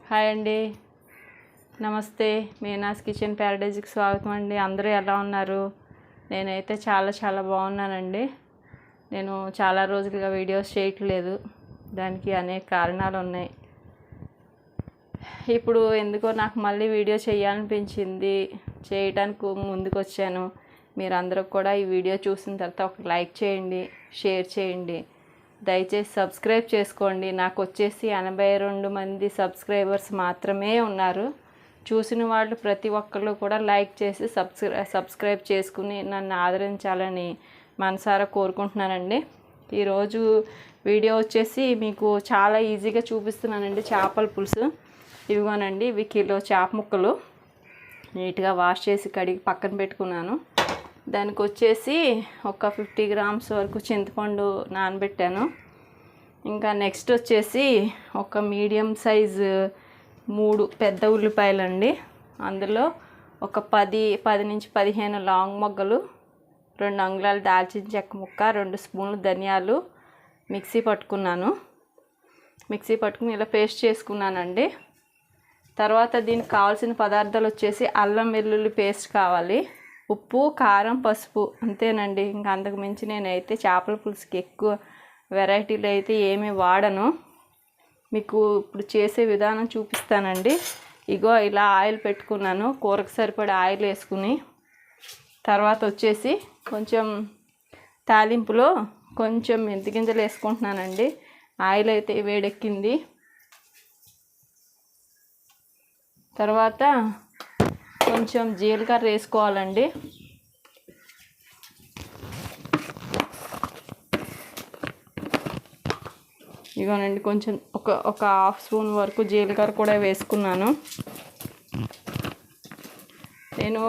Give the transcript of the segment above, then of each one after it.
Hi అండి, నమస్తే. Meena's kitchen ప్యారడైజ్కి స్వాగతం అండి. అందరూ ఎలా ఉన్నారు? నేనైతే చాలా బాగున్నానండి. నేను చాలా రోజులుగా వీడియోస్ చేయట్లేదు. దానికి అనేక కారణాలు ఉన్నాయి. ఇప్పుడు ఎందుకో నాకు మళ్ళీ వీడియో చేయాలనిపించింది, చేయడానికి ముందుకు వచ్చాను. మీరందరూ కూడా ఈ వీడియో చూసిన తర్వాత ఒక లైక్ చేయండి, షేర్ చేయండి, దయచేసి సబ్స్క్రైబ్ చేసుకోండి. నాకు వచ్చేసి 82 మంది సబ్స్క్రైబర్స్ మాత్రమే ఉన్నారు. చూసిన వాళ్ళు ప్రతి ఒక్కళ్ళు కూడా లైక్ చేసి సబ్స్క్రైబ్ చేసుకుని నన్ను ఆదరించాలని మనసారా కోరుకుంటున్నానండి. ఈరోజు వీడియో వచ్చేసి మీకు చాలా ఈజీగా చూపిస్తున్నానండి. చేపల పులుసు ఇవిగోనండి. ఇవి కిలో చేప ముక్కలు నీట్గా వాష్ చేసి కడిగి పక్కన పెట్టుకున్నాను. దానికి వచ్చేసి ఒక 50 గ్రామ్స్ వరకు చింతపండు నానబెట్టాను. ఇంకా నెక్స్ట్ వచ్చేసి ఒక మీడియం సైజు 3 పెద్ద ఉల్లిపాయలండి. అందులో ఒక 10 నుంచి 15 లాంగ్ మొగ్గలు, 2 అంగుళాలు దాల్చిన చెక్క ముక్క, 2 స్పూన్లు ధనియాలు మిక్సీ పట్టుకుని ఇలా పేస్ట్ చేసుకున్నానండి. తర్వాత దీనికి కావాల్సిన పదార్థాలు వచ్చేసి అల్లం వెల్లుల్లి పేస్ట్ కావాలి, ఉప్పు, కారం, పసుపు, అంతేనండి. ఇంకా అంతకు మించి నేనైతే చేపల పులుసుకి ఎక్కువ వెరైటీలు అయితే ఏమీ వాడను. మీకు ఇప్పుడు చేసే విధానం చూపిస్తానండి. ఇగో ఇలా ఆయిల్ పెట్టుకున్నాను. కూరకు సరిపడే ఆయిల్ వేసుకుని తర్వాత వచ్చేసి కొంచెం తాలింపులో కొంచెం మెంతి గింజలు వేసుకుంటున్నానండి. ఆయిల్ అయితే వేడెక్కింది. తర్వాత కొంచెం జీలకర్ర వేసుకోవాలండి. ఇగోనండి, కొంచెం ఒక హాఫ్ స్పూన్ వరకు జీలకర్ర కూడా వేసుకున్నాను. నేను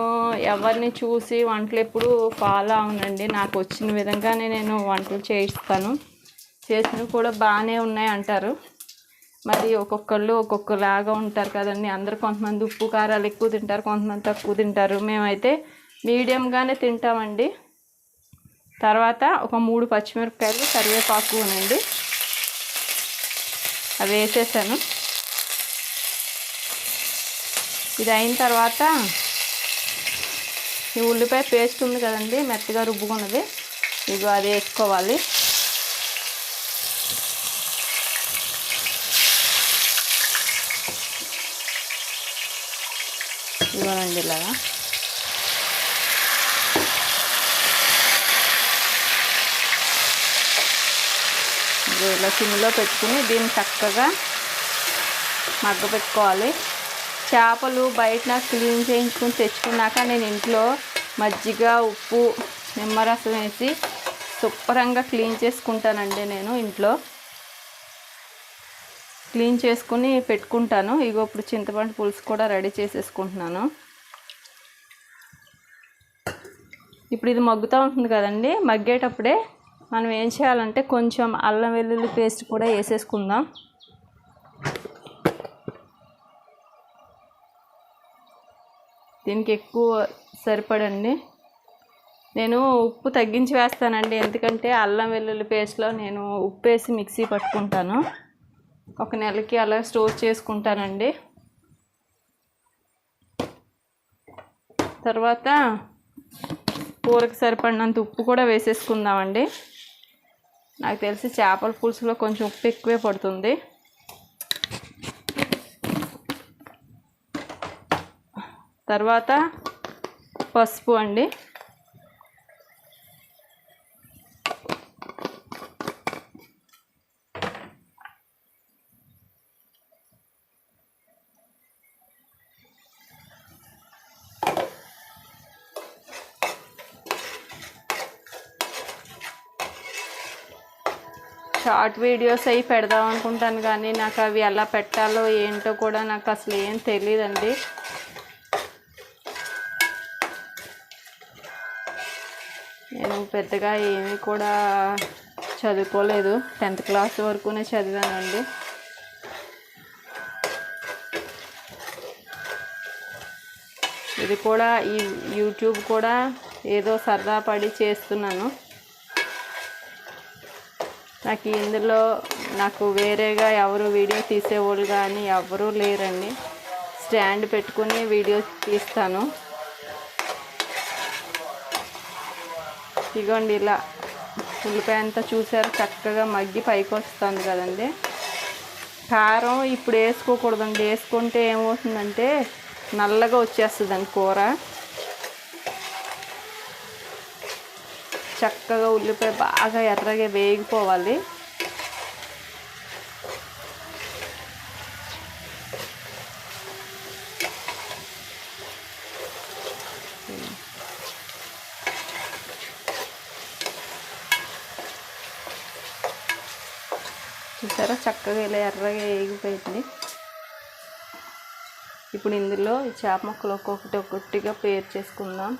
ఎవరిని చూసి వంటలు ఎప్పుడు ఫాలో అవునండి. నాకు వచ్చిన విధంగానే నేను వంటలు చేయిస్తాను. చేసినవి కూడా బాగానే ఉన్నాయి అంటారు. మరి ఒక్కొక్కళ్ళు ఒక్కొక్కలాగా ఉంటారు కదండి. అందరు కొంతమంది ఉప్పు కారాలు ఎక్కువ తింటారు, కొంతమంది తక్కువ తింటారు. మేమైతే మీడియంగానే తింటామండి. తర్వాత ఒక 3 పచ్చిమిరపకాయలు, కరివేపాకు అనండి అవి వేసేసాను. ఇది అయిన తర్వాత ఈ ఉల్లిపాయ పేస్ట్ ఉంది కదండి, మెత్తగా రుబ్బుకున్నది, ఇగో అది వేసుకోవాలి. ఇవ్వనండి ఇలాగా. ఇలా సిమ్లో పెట్టుకుని దీన్ని చక్కగా మగ్గ పెట్టుకోవాలి. చేపలు బయట క్లీన్ చేయించుకుని తెచ్చుకున్నాక నేను ఇంట్లో మజ్జిగ, ఉప్పు, నిమ్మరసం వేసి శుభ్రంగా క్లీన్ చేసుకుంటానండి. నేను ఇంట్లో క్లీన్ చేసుకుని పెట్టుకుంటాను. ఇగో ఇప్పుడు చింతపండు పులుసు కూడా రెడీ చేసేసుకుంటున్నాను. ఇప్పుడు ఇది మగ్గుతూ ఉంటుంది కదండి. మగ్గేటప్పుడే మనం ఏం చేయాలంటే కొంచెం అల్లం వెల్లుల్లి పేస్ట్ కూడా వేసేసుకుందాం. దీనికి ఎక్కువ సరిపడండి. నేను ఉప్పు తగ్గించి వేస్తానండి, ఎందుకంటే అల్లం వెల్లుల్లి పేస్ట్లో నేను ఉప్పు వేసి మిక్సీ పట్టుకుంటాను. 1 నెలకి అలా స్టోర్ చేసుకుంటానండి. తర్వాత కూరకు సరిపడినంత ఉప్పు కూడా వేసేసుకుందామండి. నాకు తెలిసి చేపల పులుసులో కొంచెం ఉప్పు ఎక్కువే పడుతుంది. తర్వాత పసుపు అండి. షార్ట్ వీడియోస్ అవి పెడదాం అనుకుంటాను, కానీ నాకు అవి ఎలా పెట్టాలో ఏంటో కూడా నాకు అసలు ఏం తెలియదండి. నేను పెద్దగా ఏమీ కూడా చదువుకోలేదు. 10th class వరకునే చదివానండి. ఇది కూడా ఈ యూట్యూబ్ కూడా ఏదో సరదా పడి చేస్తున్నాను. నాకు ఇందులో వేరేగా ఎవరు వీడియో తీసేవాళ్ళు కానీ ఎవరూ లేరండి. స్టాండ్ పెట్టుకుని వీడియో తీస్తాను. ఇగోండి ఇలా ఉల్లిపాయ అంతా చూసారు చక్కగా మగ్గి పైకి వస్తుంది కదండి. కారం ఇప్పుడు వేసుకోకూడదండి, వేసుకుంటే ఏమవుతుందంటే నల్లగా వచ్చేస్తుందండి కూర. చక్కగా ఉల్లిపాయ బాగా ఎర్రగా వేగిపోవాలి. చూసారా చక్కగా ఇలా ఎర్రగా వేగిపోయింది. ఇప్పుడు ఇందులో ఈ చేప ముక్కలు ఒక్కొక్కటిగా పేరు చేసుకుందాం.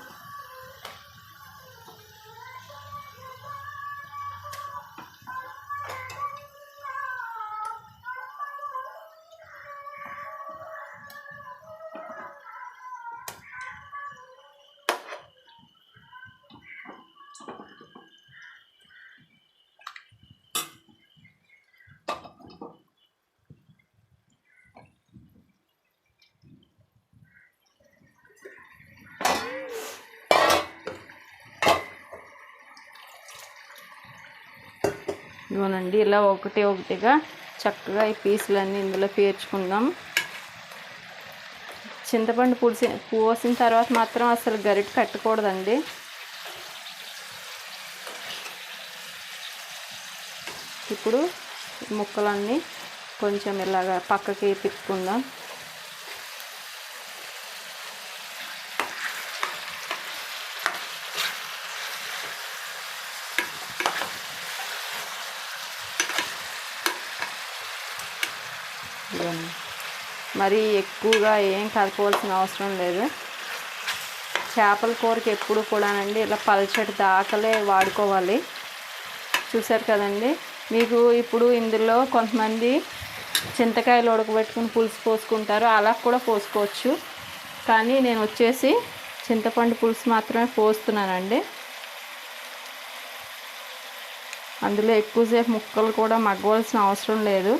ఇవ్వనండి ఇలా ఒకటిగా చక్కగా ఈ పీసులన్నీ ఇందులో పేర్చుకుందాం. చింతపండు పోసిన తర్వాత మాత్రం అసలు గరిటె కట్టకూడదండి. ఇప్పుడు ముక్కలన్నీ కొంచెం ఇలాగా పక్కకి తిప్పుకుందాం. మరీ ఎక్కువగా ఏం కలపవలసిన అవసరం లేదు. చేపల కూరకి ఎప్పుడు కూడానండి ఇలా పల్చటి దాకలే వాడుకోవాలి. చూసారు కదండి. మీకు ఇప్పుడు ఇందులో కొంతమంది చింతకాయలు ఉడకబెట్టుకుని పులుసు పోసుకుంటారు, అలా కూడా పోసుకోవచ్చు. కానీ నేను వచ్చేసి చింతపండు పులుసు మాత్రమే పోస్తున్నానండి. అందులో ఎక్కువసేపు ముక్కలు కూడా మగ్గవలసిన అవసరం లేదు.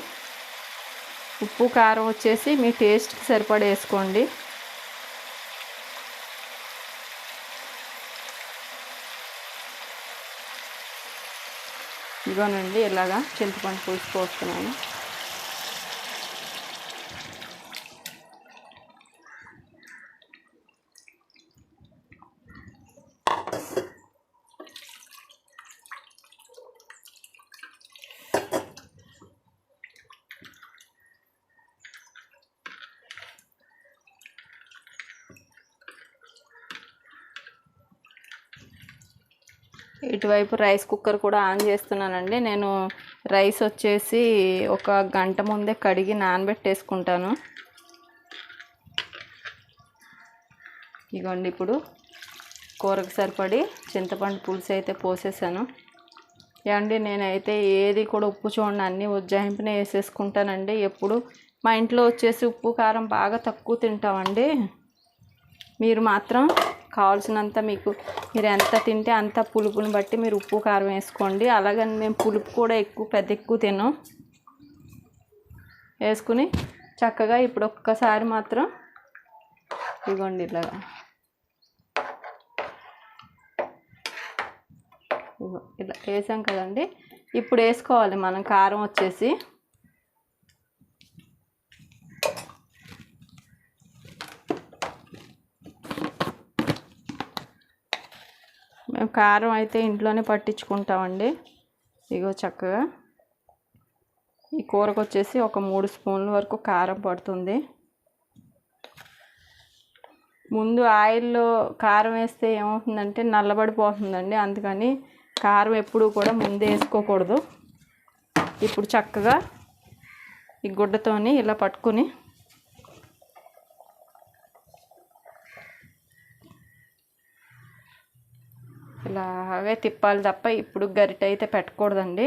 ఉప్పు కారం వచ్చేసి మీ టేస్ట్కి సరిపడా వేసుకోండి. ఇదిగోనండి ఇలాగా చింతపండు పులుసు పోస్తున్నాను. ఇటువైపు రైస్ కుక్కర్ కూడా ఆన్ చేస్తున్నానండి. నేను రైస్ వచ్చేసి ఒక గంట ముందే కడిగి నానబెట్టేసుకుంటాను. ఇదిగోండి ఇప్పుడు కూరకు సరిపడి చింతపండు పులుసు అయితే పోసేసాను. ఏమండి నేనైతే ఏది కూడా ఉప్పు చూడండి అన్నీ ఉజ్జాయింపునే వేసేసుకుంటానండి. ఎప్పుడు మా ఇంట్లో వచ్చేసి ఉప్పు కారం బాగా తక్కువ తింటామండి. మీరు మాత్రం కావాల్సినంత మీరు ఎంత తింటే అంత పులుపుని బట్టి మీరు ఉప్పు కారం వేసుకోండి. అలాగని మేము పులుపు కూడా ఎక్కువ తిన్నాం. వేసుకుని చక్కగా ఇప్పుడు ఒక్కసారి మాత్రం ఇదిగోండి ఇలాగా ఇలా వేసాం కదండి. ఇప్పుడు వేసుకోవాలి మనం కారం వచ్చేసి మేము కారం అయితే ఇంట్లోనే పట్టించుకుంటామండి. ఇగో చక్కగా ఈ కూరకు వచ్చేసి ఒక 3 స్పూన్ల వరకు కారం పడుతుంది. ముందు ఆయిల్లో కారం వేస్తే ఏమవుతుందంటే నల్లబడిపోతుందండి. అందుకని కారం ఎప్పుడూ కూడా ముందే వేసుకోకూడదు. ఇప్పుడు చక్కగా ఈ గుడ్డతోని ఇలా పట్టుకుని ఇలాగే తిప్పాలి తప్ప ఇప్పుడు గరిటె అయితే పెట్టకూడదండి.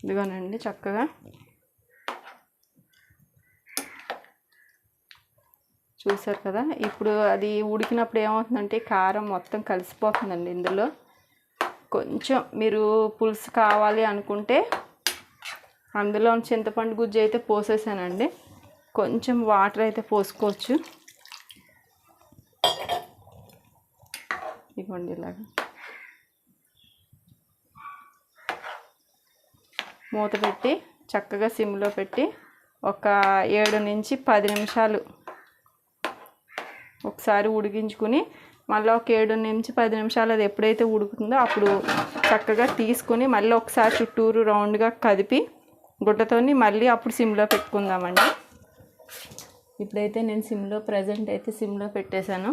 ఇదిగోనండి చక్కగా చూసారు కదా. ఇప్పుడు అది ఉడికినప్పుడు ఏమవుతుందంటే కారం మొత్తం కలిసిపోతుందండి ఇందులో. కొంచెం మీరు పులుసు కావాలి అనుకుంటే అందులో చింతపండు గుజ్జు అయితే పోసేసానండి, కొంచెం వాటర్ అయితే పోసుకోవచ్చు. ఇవ్వండి ఇలాగా మూత పెట్టి చక్కగా సిమ్లో పెట్టి ఒక 7 నుంచి 10 నిమిషాలు ఒకసారి ఉడికించుకుని మళ్ళీ ఒక 7 నుంచి 10 నిమిషాలు అది ఎప్పుడైతే ఉడుకుతుందో అప్పుడు చక్కగా తీసుకొని మళ్ళీ ఒకసారి చుట్టూరు రౌండ్గా కదిపి గుడ్డతోని మళ్ళీ అప్పుడు సిమ్లో పెట్టుకుందామండి. ఇప్పుడైతే నేను ప్రజెంట్ అయితే సిమ్లో పెట్టేశాను.